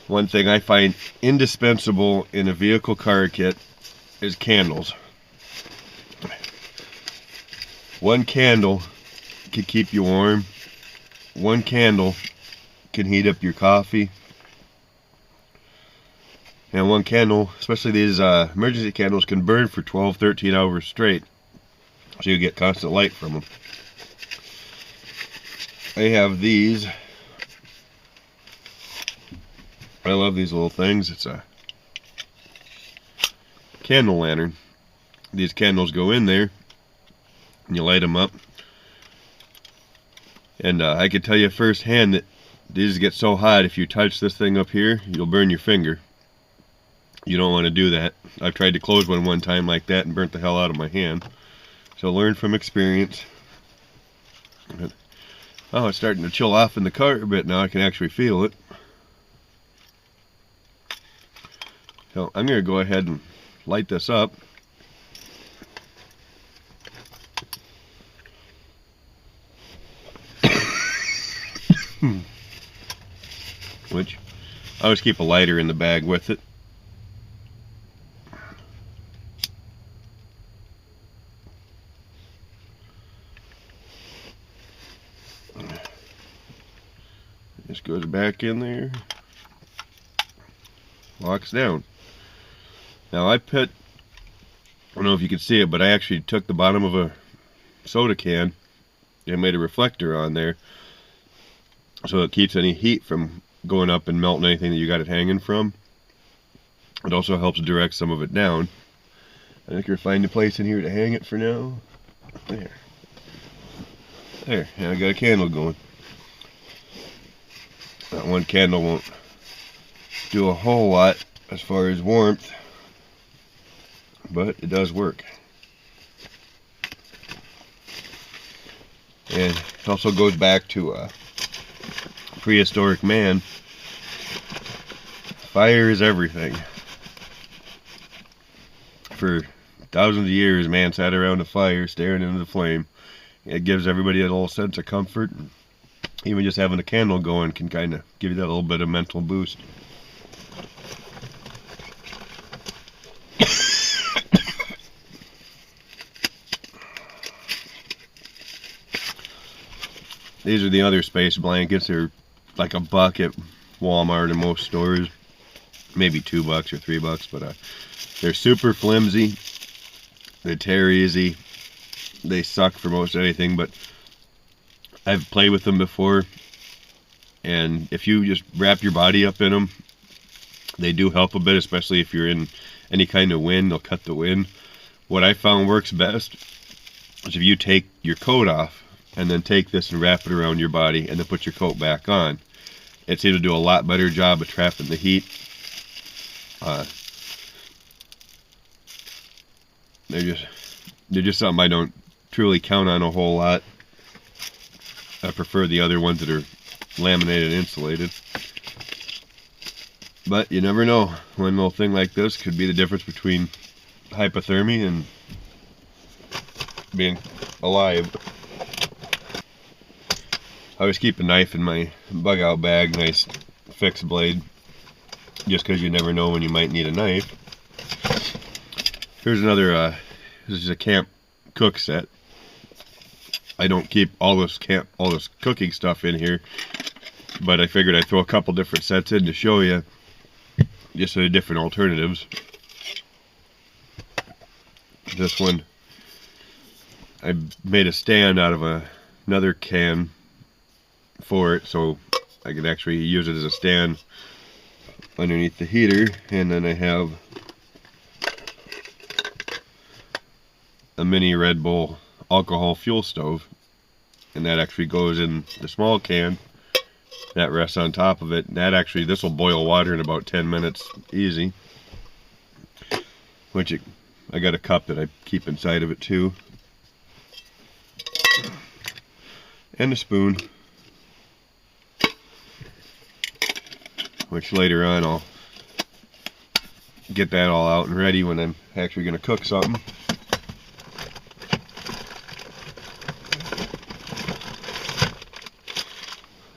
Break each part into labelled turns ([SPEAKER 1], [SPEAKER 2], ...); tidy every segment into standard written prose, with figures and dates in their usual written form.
[SPEAKER 1] One thing I find indispensable in a vehicle car kit is candles. One candle can keep you warm. One candle can heat up your coffee. And one candle, especially these emergency candles, can burn for 12-13 hours straight. So you get constant light from them. I have these. I love these little things. It's a candle lantern. These candles go in there and you light them up. And I can tell you firsthand that these get so hot, if you touch this thing up here, you'll burn your finger. You don't want to do that. I've tried to close one time like that and burnt the hell out of my hand. So learn from experience. Oh, it's starting to chill off in the car a bit now. I can actually feel it. So I'm going to go ahead and light this up. Which, I always keep a lighter in the bag with it. This goes back in there. Locks down. Now I don't know if you can see it, but I actually took the bottom of a soda can and made a reflector on there so it keeps any heat from going up and melting anything that you got it hanging from. It also helps direct some of it down. I think you'll find a place in here to hang it for now. There. There, now I got a candle going. That one candle won't do a whole lot as far as warmth, but it does work. And it also goes back to prehistoric man. Fire is everything. For thousands of years, man sat around a fire staring into the flame. It gives everybody a little sense of comfort. Even just having a candle going can kind of give you that little bit of mental boost. These are the other space blankets. They're like $1 at Walmart and most stores. Maybe $2 or $3, but they're super flimsy. They tear easy. They suck for most anything, but I've played with them before. And if you just wrap your body up in them, they do help a bit, especially if you're in any kind of wind. They'll cut the wind. What I found works best is if you take your coat off and then take this and wrap it around your body and then put your coat back on. It seems to do a lot better job of trapping the heat. They're just something I don't truly count on a whole lot. I prefer the other ones that are laminated and insulated. But you never know. One little thing like this could be the difference between hypothermia and being alive. I always keep a knife in my bug out bag, nice fixed blade, just because you never know when you might need a knife. Here's another, this is a camp cook set. I don't keep all this cooking stuff in here, but I figured I'd throw a couple different sets in to show you just the different alternatives. This one, I made a stand out of another can for it, so I can actually use it as a stand underneath the heater. And then I have a mini Red Bull alcohol fuel stove, and that actually goes in the small can that rests on top of it. That actually, this will boil water in about 10 minutes easy, which I got a cup that I keep inside of it too, and a spoon, which later on I'll get that all out and ready when I'm actually going to cook something.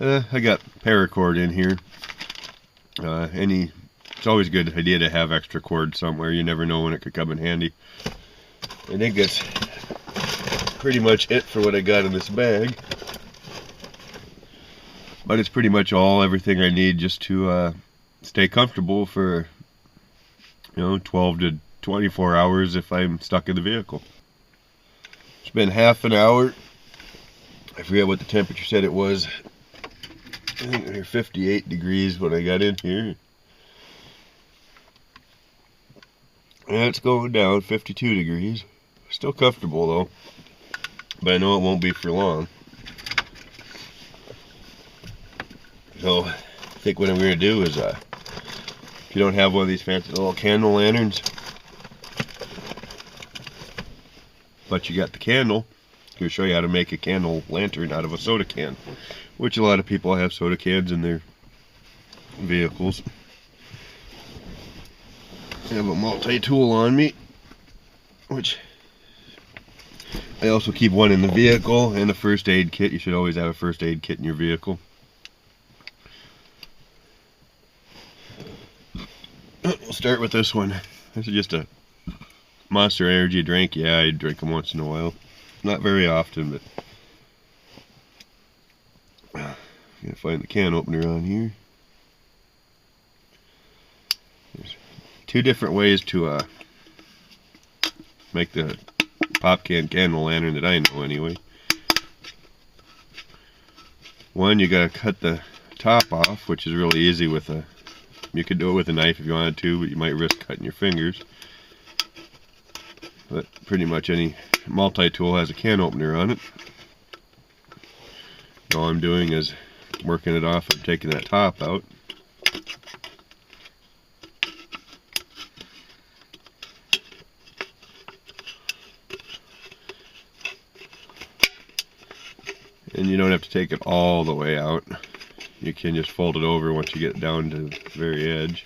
[SPEAKER 1] I got paracord in here. It's always a good idea to have extra cord somewhere. You never know when it could come in handy. I think that's pretty much it for what I got in this bag. But it's pretty much everything I need just to stay comfortable for 12 to 24 hours if I'm stuck in the vehicle. It's been half an hour. I forget what the temperature said it was. I think they're 58 degrees when I got in here. Yeah, it's going down, 52 degrees. Still comfortable though, but I know it won't be for long. So I think what I'm going to do is, if you don't have one of these fancy little candle lanterns, but you got the candle, I'm going to show you how to make a candle lantern out of a soda can, which a lot of people have soda cans in their vehicles. I have a multi-tool on me, which I also keep one in the vehicle, and a first aid kit. You should always have a first aid kit in your vehicle. We'll start with this one. This is just a Monster Energy drink. Yeah, I drink them once in a while. Not very often, but I'm gonna find the can opener on here. There's two different ways to make the pop can candle lantern that I know anyway. One, you gotta cut the top off, which is really easy with a, you could do it with a knife if you wanted to, but you might risk cutting your fingers. But pretty much any multi-tool has a can opener on it. All I'm doing is working it off and taking that top out. And you don't have to take it all the way out. You can just fold it over once you get down to the very edge.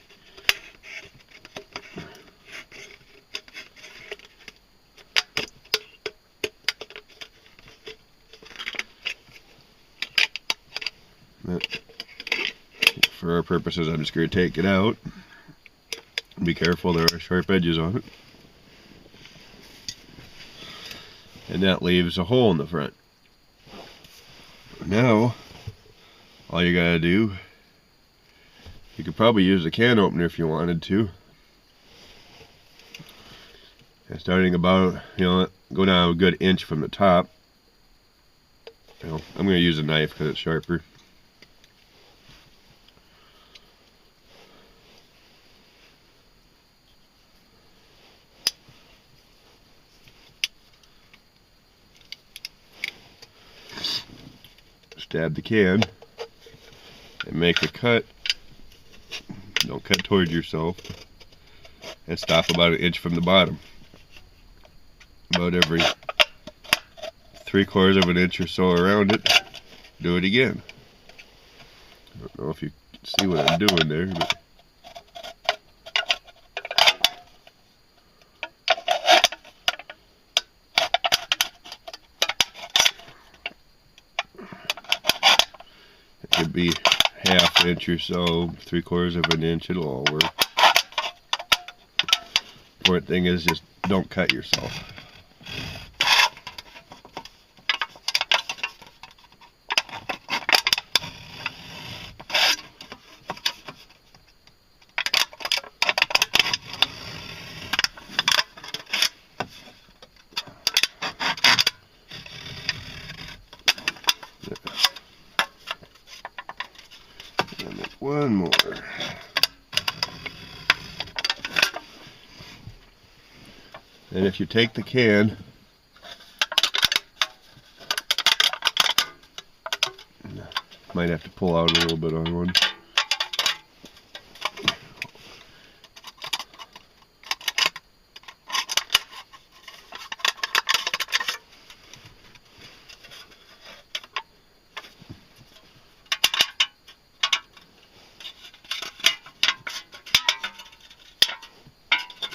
[SPEAKER 1] But for our purposes, I'm just going to take it out. Be careful, there are sharp edges on it. And that leaves a hole in the front. Now, all you gotta do, you could probably use a can opener if you wanted to. And starting about, go down a good inch from the top. I'm going to use a knife because it's sharper. Stab the can and make a cut. Don't cut towards yourself, and stop about an inch from the bottom. About every 3/4 of an inch or so around it, do it again. I don't know if you can see what I'm doing there, but it could be half an inch or so, 3/4 of an inch, it'll all work. Important thing is just don't cut yourself. One more. And if you take the can, might have to pull out a little bit on one.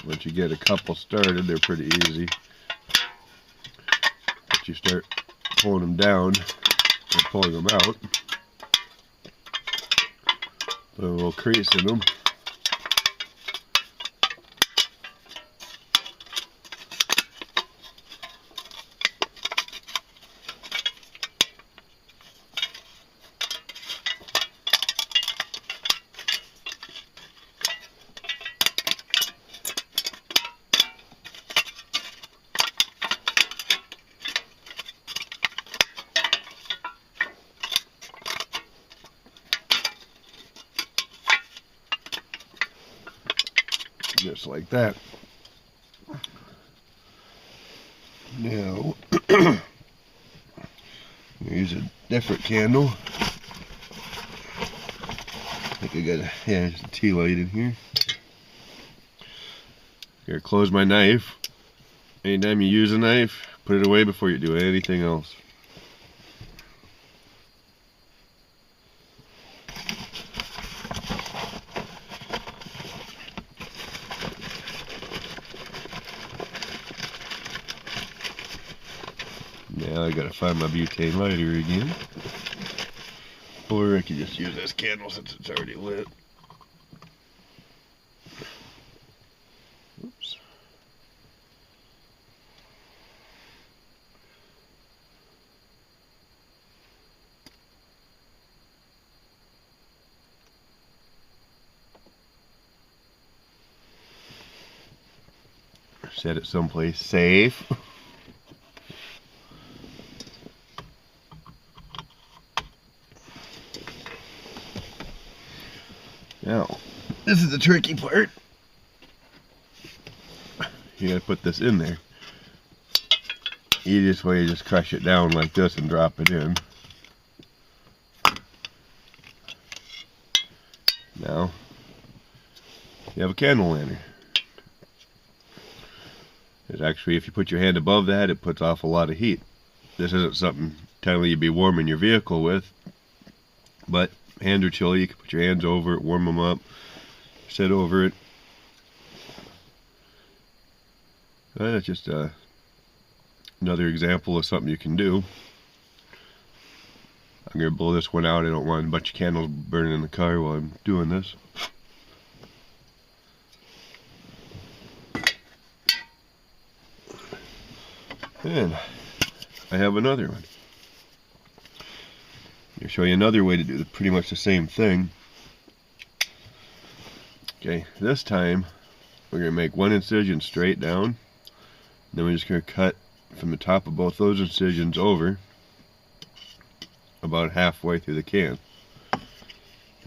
[SPEAKER 1] Once you get a couple started, they're pretty easy. But you start pulling them down and pulling them out. Put a little crease in them. Just like that. Now, use a different candle. I think I got there's a tea light in here. Gotta close my knife. Anytime you use a knife, put it away before you do anything else. Now I gotta find my butane lighter again. Or I could just use this candle since it's already lit. Oops. Set it someplace safe. Now, this is the tricky part. You gotta put this in there. Easiest way is just crush it down like this and drop it in. Now, you have a candle lantern. It's actually, if you put your hand above that, it puts off a lot of heat. This isn't something technically you'd be warming your vehicle with, but hands are chilly, you can put your hands over it, warm them up, sit over it. That's just another example of something you can do. I'm going to blow this one out. I don't want a bunch of candles burning in the car while I'm doing this. And I have another one. I'll show you another way to do pretty much the same thing. Okay, this time we're going to make one incision straight down. Then we're just going to cut from the top of both those incisions over about halfway through the can.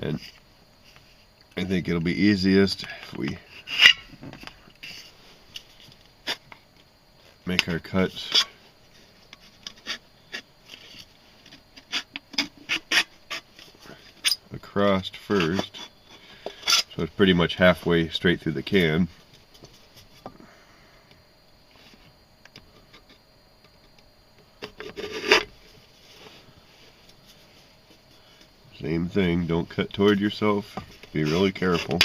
[SPEAKER 1] And I think it'll be easiest if we make our cuts across first, so it's pretty much halfway straight through the can. Same thing, don't cut toward yourself, be really careful.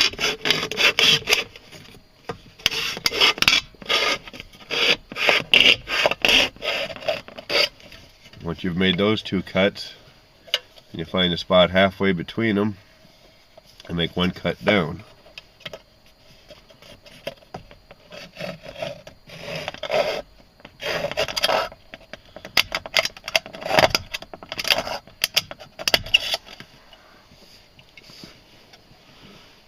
[SPEAKER 1] Once you've made those two cuts, you find a spot halfway between them and make one cut down.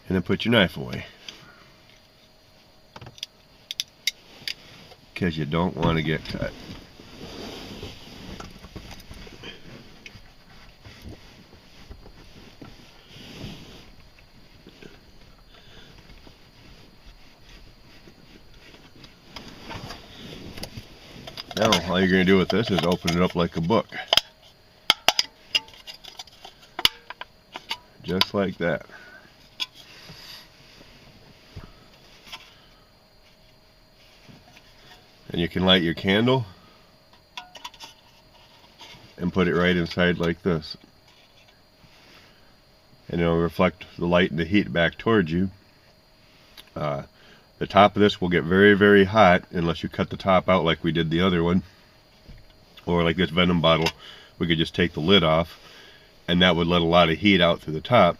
[SPEAKER 1] And then put your knife away, because you don't want to get cut. Now, all you're going to do with this is open it up like a book. Just like that. And you can light your candle and put it right inside like this. And it'll reflect the light and the heat back towards you. The top of this will get very, very hot unless you cut the top out like we did the other one. Or like this Venom bottle, we could just take the lid off and that would let a lot of heat out through the top.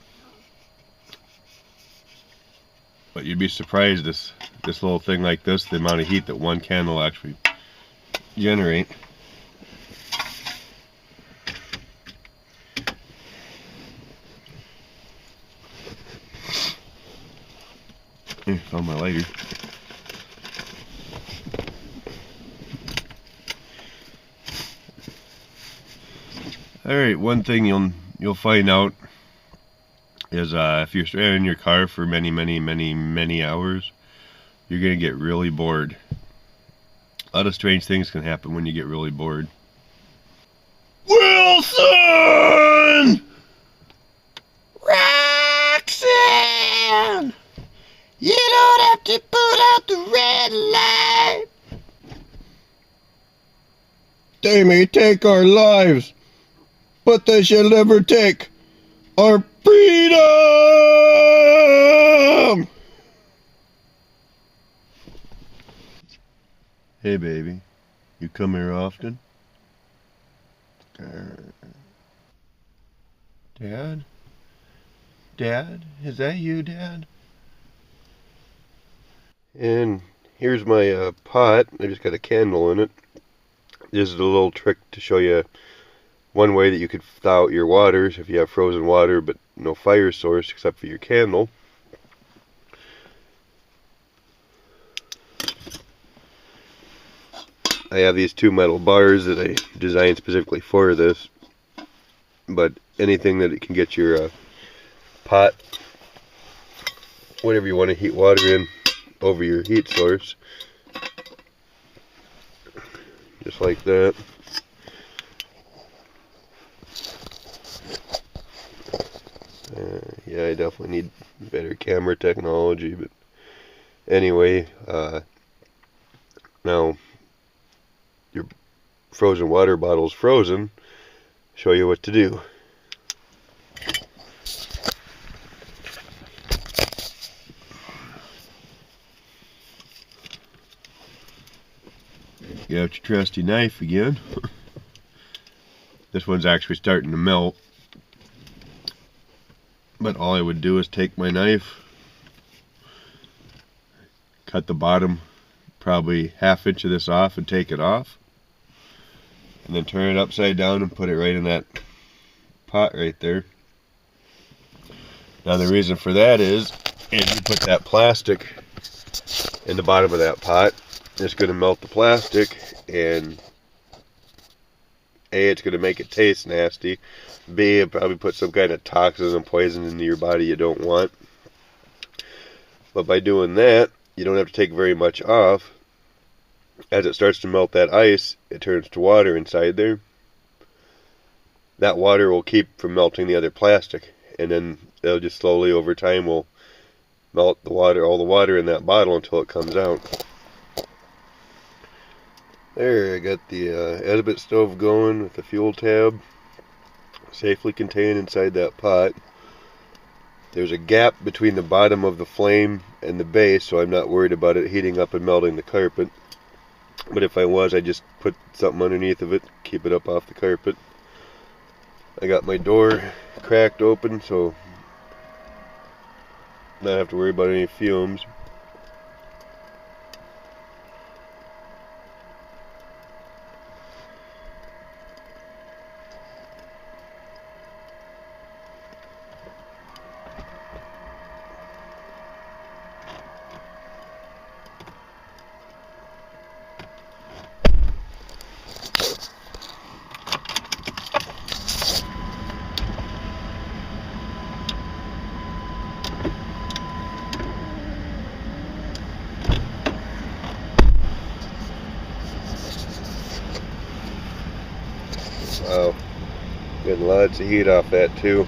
[SPEAKER 1] But you'd be surprised this little thing like this, the amount of heat that one candle actually generate. Here, found my lighter. Alright, one thing you'll find out is if you're stranded in your car for many hours, you're gonna get really bored. A lot of strange things can happen when you get really bored. Wilson! Roxanne! You don't have to put out the red light. They may take our lives, but they shall never take our freedom! Hey baby, you come here often? Dad? Dad? Is that you, Dad? And here's my pot. I just got a candle in it. This is a little trick to show you one way that you could thaw out your waters if you have frozen water but no fire source except for your candle. I have these two metal bars that I designed specifically for this, but anything that it can get your pot, whatever you want to heat water in, over your heat source, just like that. Yeah, I definitely need better camera technology, but anyway, now your frozen water bottle's frozen. Show you what to do. You have your trusty knife again. This one's actually starting to melt. But all I would do is take my knife, cut the bottom probably ½ inch of this off and take it off, and then turn it upside down and put it right in that pot right there. Now the reason for that is if you put that plastic in the bottom of that pot, it's going to melt the plastic, and A, it's going to make it taste nasty. B, it probably put some kind of toxins and poison into your body you don't want. But by doing that, you don't have to take very much off. As it starts to melt that ice, it turns to water inside there. That water will keep from melting the other plastic, and then it'll just slowly over time will melt the water, all the water in that bottle until it comes out. There, I got the Edibit stove going with the fuel tab safely contained inside that pot. There's a gap between the bottom of the flame and the base, so I'm not worried about it heating up and melting the carpet. But if I was, I'd just put something underneath of it, keep it up off the carpet. I got my door cracked open, so not have to worry about any fumes. Wow, getting lots of heat off that too.